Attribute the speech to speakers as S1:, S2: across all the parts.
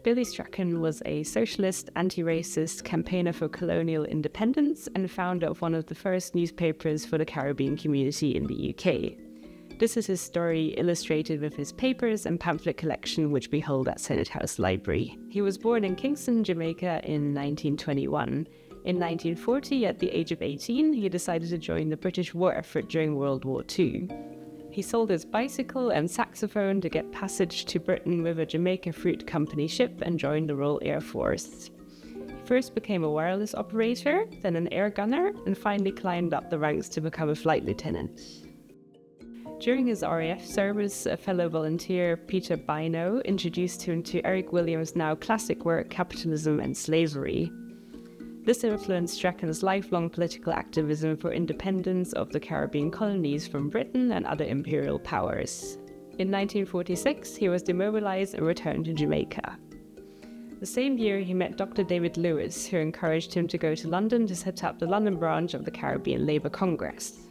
S1: Billy Strachan was a socialist, anti-racist campaigner for colonial independence and founder of one of the first newspapers for the Caribbean community in the UK. This is his story illustrated with his papers and pamphlet collection, which we hold at Senate House Library. He was born in Kingston, Jamaica in 1921. In 1940, at the age of 18, he decided to join the British war effort during World War II. He sold his bicycle and saxophone to get passage to Britain with a Jamaica Fruit Company ship and joined the Royal Air Force. He first became a wireless operator, then an air gunner, and finally climbed up the ranks to become a flight lieutenant. During his RAF service, a fellow volunteer, Peter Bino, introduced him to Eric Williams' now classic work, Capitalism and Slavery. This influenced Strachan's lifelong political activism for independence of the Caribbean colonies from Britain and other imperial powers. In 1946, he was demobilized and returned to Jamaica. The same year, he met Dr. David Lewis, who encouraged him to go to London to set up the London branch of the Caribbean Labour Congress.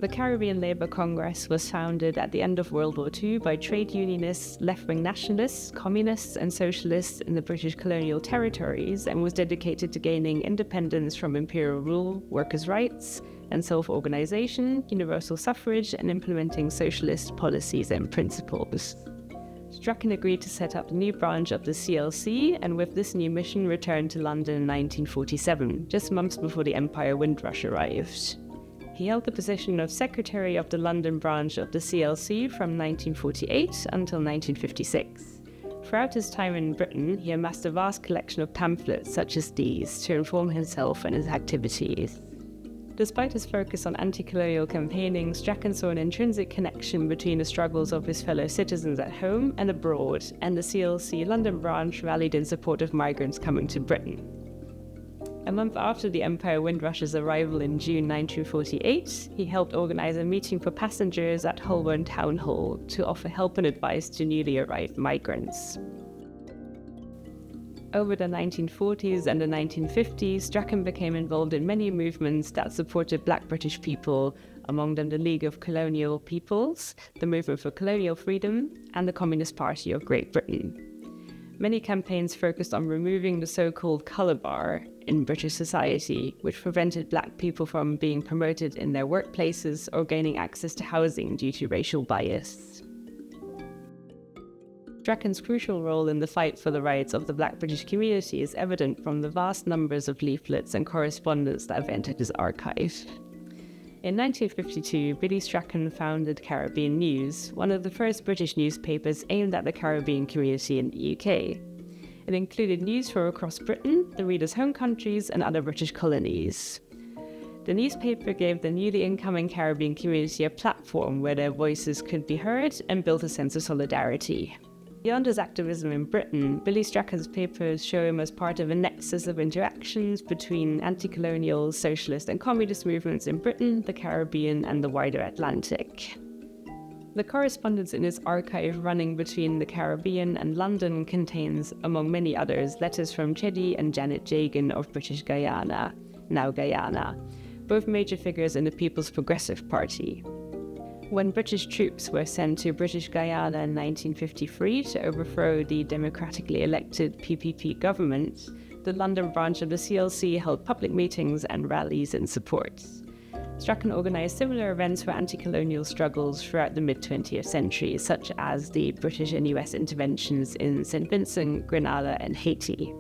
S1: The Caribbean Labour Congress was founded at the end of World War II by trade unionists, left-wing nationalists, communists and socialists in the British colonial territories and was dedicated to gaining independence from imperial rule, workers' rights and self-organisation, universal suffrage and implementing socialist policies and principles. Strachan agreed to set up a new branch of the CLC and with this new mission returned to London in 1947, just months before the Empire Windrush arrived. He held the position of Secretary of the London branch of the CLC from 1948 until 1956. Throughout his time in Britain, he amassed a vast collection of pamphlets such as these to inform himself and his activities. Despite his focus on anti-colonial campaigning, Strachan saw an intrinsic connection between the struggles of his fellow citizens at home and abroad, and the CLC London branch rallied in support of migrants coming to Britain. A month after the Empire Windrush's arrival in June 1948, he helped organise a meeting for passengers at Holborn Town Hall to offer help and advice to newly arrived migrants. Over the 1940s and the 1950s, Strachan became involved in many movements that supported Black British people, among them the League of Colonial Peoples, the Movement for Colonial Freedom, and the Communist Party of Great Britain. Many campaigns focused on removing the so-called colour bar in British society, which prevented Black people from being promoted in their workplaces or gaining access to housing due to racial bias. Strachan's crucial role in the fight for the rights of the Black British community is evident from the vast numbers of leaflets and correspondence that have entered his archive. In 1952, Billy Strachan founded Caribbean News, one of the first British newspapers aimed at the Caribbean community in the UK. It included news from across Britain, the readers' home countries, and other British colonies. The newspaper gave the newly incoming Caribbean community a platform where their voices could be heard and built a sense of solidarity. Beyond his activism in Britain, Billy Strachan's papers show him as part of a nexus of interactions between anti-colonial, socialist and communist movements in Britain, the Caribbean and the wider Atlantic. The correspondence in his archive running between the Caribbean and London contains, among many others, letters from Cheddi and Janet Jagan of British Guyana, now Guyana, both major figures in the People's Progressive Party. When British troops were sent to British Guyana in 1953 to overthrow the democratically elected PPP government, the London branch of the CLC held public meetings and rallies in support. Strachan organised similar events for anti-colonial struggles throughout the mid-20th century, such as the British and US interventions in St. Vincent, Grenada and Haiti.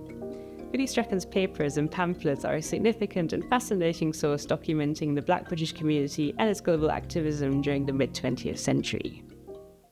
S1: Billy Strachan's papers and pamphlets are a significant and fascinating source documenting the Black British community and its global activism during the mid-20th century.